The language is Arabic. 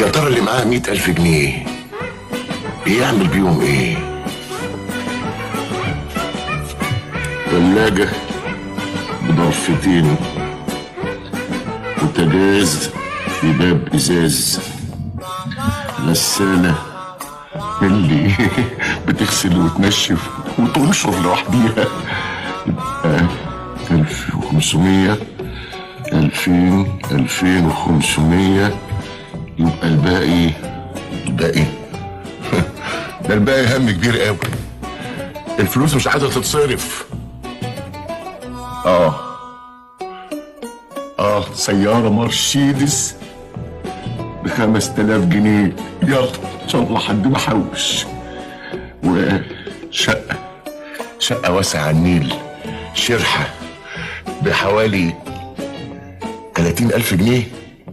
يا ترى اللي معاه 100,000 جنيه بيعمل بيهم ايه؟ ثلاجة بضرفتين، بوتاجاز في باب ازاز، غسالة اللي بتغسل وتنشف وتنشر لوحديها، يبقى 1500 2000 2500، يبقى الباقي ده الباقي هم كبير قوي. الفلوس مش عايزه تتصرف. سيارة مرسيدس ب5000 جنيه، يلا ان شاء الله حد محوش. وشقة واسعة على النيل، شرحة بحوالي 30,000 جنيه.